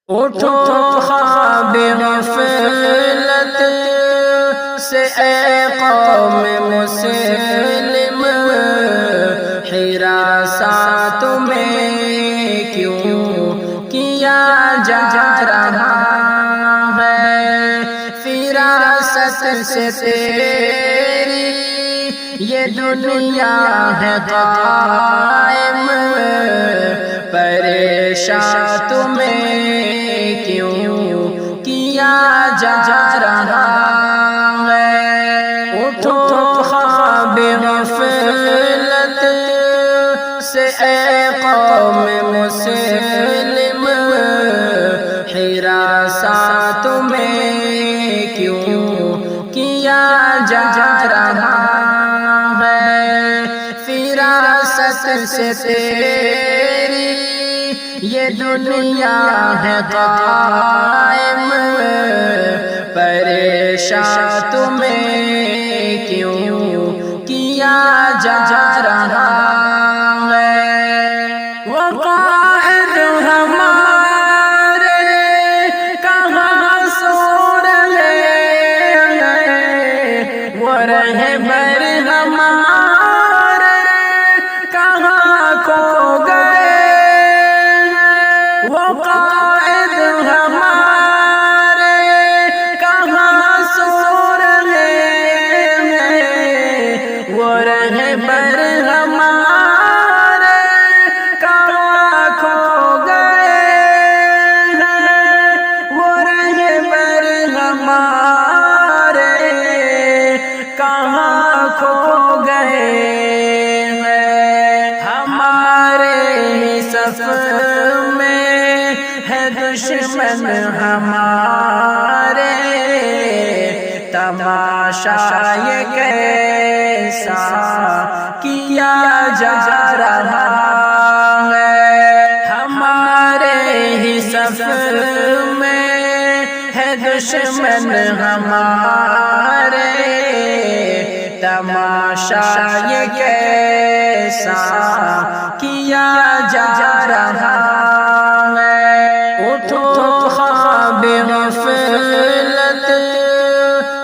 اٹھو خواب غفلت سے اے قوم مسلم، حراست میں کیوں کیا جا رہا ہے؟ فراست سے تیری یہ دنیا ہے قائم، پریشان تمہیں کیوں کیا جا رہا ہے؟ اٹھو خواب غفلت سے اے قوم مسلم، حراست تمہیں کیوں کیا جا رہا ہے؟ فراست سے تیری یہ دنیا ہے قائم، پریشان تمہیں کیوں کیا جا رہا ہے؟ وہ قائد ہمارے کہاں سو رہے ہیں، وہ رہبر ہمارے کہاں کھو گئے، وہ قائد ہمارے کہاں سو رہے ہیں، وہ رہبر ہمارے کہاں کھو گئے ہیں، وہ رہبر ہمارے کہاں کھو گئے ہیں؟ ہمارے صف میں ہے دشمن ہمارے، تماشا یہ کیسا کیا جا رہا ہے؟ ہمارے ہی صف میں ہے دشمن ہمارے، تماشا یہ کیسا کیا جا رہا ہے؟ اٹھو خواب غفلت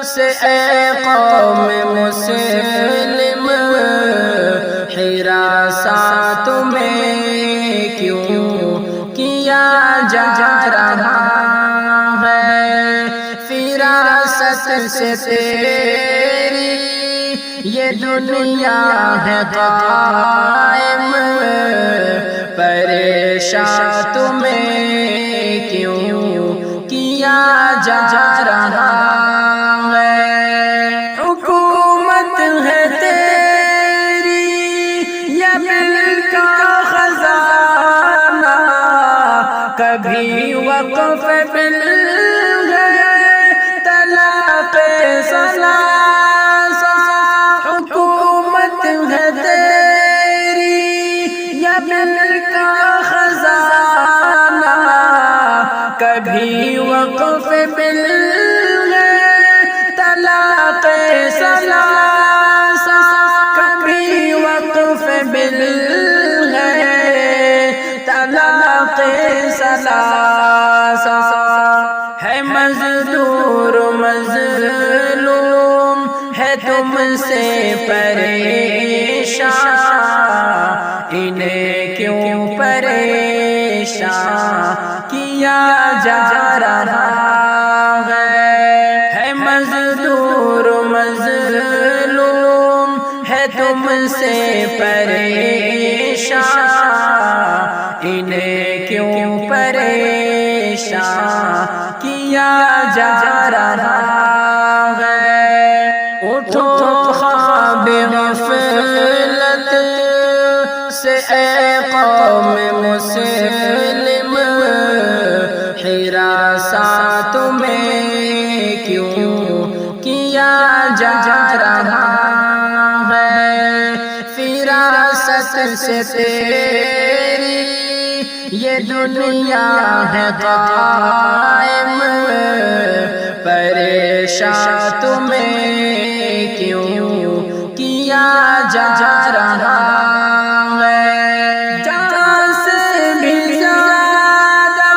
سے اے قوم مسلم، حراست تمہیں کیوں کیا جا رہا ہے؟ فراست سے تیری یہ دنیا ہے قائم، پریشان تمہیں کیوں کیا جا رہا ہے؟ حکومت ہے تیری یہ ملک کا خزانہ، کبھی وقف بل گئے طلاق ثلاثہ، حکومت ہے تیری یہ ملک کا خزانہ، کبھی وقف بل گئے طلاق ثلاثہ، کبھی وقف بل گئے طلاق ثلاثہ، ہے مزدور مظلوم ہے تم سے پریشان، انہیں کیوں پریشان کیا جا رہا ہے؟ مزدور مظلوم ہے تم سے پریشان، انہیں کیوں پریشان کیا جا رہا ہے؟ اٹھو خواب غفلت سے اے قوم مسلم، حراست تمہیں کیوں کیا جا رہا ہے؟ فراست سے تیری یہ دنیا ہے قائم، پریشان تمہیں کیوں کیا جا رہا ہے؟ جہاں سے بھی زیادہ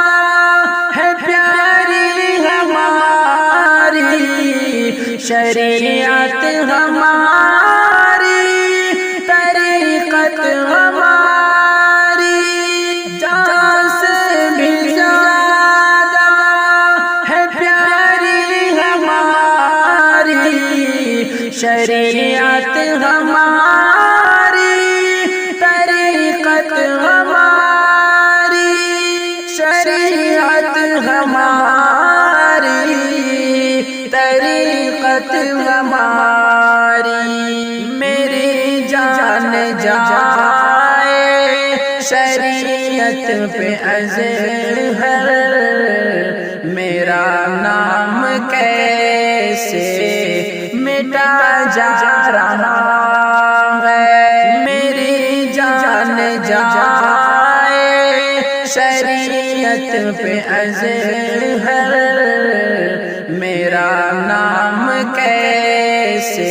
جائے شریعت پہ ازہر، میرا نام کیسے مٹا جا رہا ہے، میری جان جائے شریعت پہ ازہر، میرا نام کیسے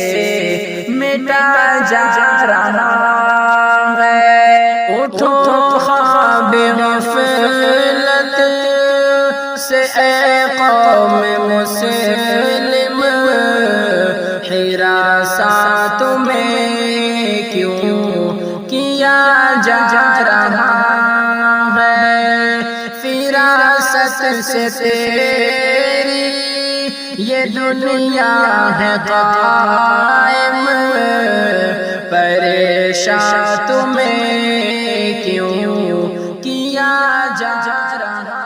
مٹا جا رہا ہے۔ اٹھو خواب غفلت سے اے قوم مسلم، ہراسات میں کیوں کیا جا رہا ہے، فراست سے تیری یہ دنیا ہے قائم، پریشان تمہیں کیوں کیا جا رہا